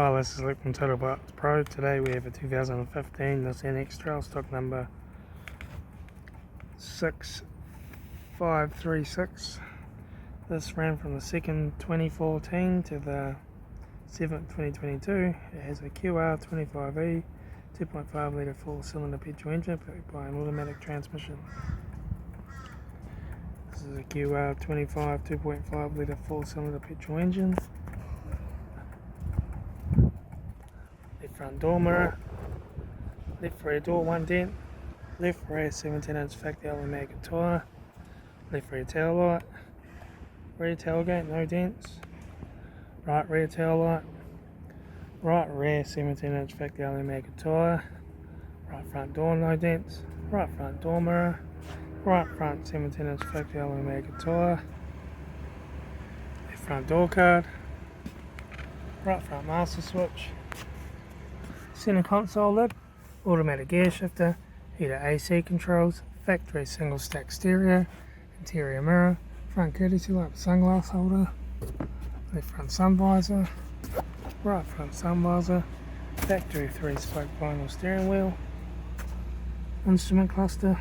Hi, this is Luke from Total Parts Pro. Today we have a 2015 Nissan X-Trail, stock number 6536. This ran from the 2nd 2014 to the 7th 2022. It has a QR25E 2.5 litre 4-cylinder petrol engine backed by an automatic transmission. This is a QR25 2.5 litre 4-cylinder petrol engine. Left front door mirror, left rear door 1 dent, left rear 17-inch factory aluminium tyre, left rear tail light, rear tailgate no dents, right rear tail light, right rear 17-inch factory aluminium tyre, right front door no dents, right front door mirror, right front 17-inch factory aluminium tyre, left front door card, right front master switch, center console lid, automatic gear shifter, heater AC controls, factory single stack stereo, interior mirror, front courtesy light with sunglass holder, left front sun visor, right front sun visor, factory 3-spoke vinyl steering wheel, instrument cluster,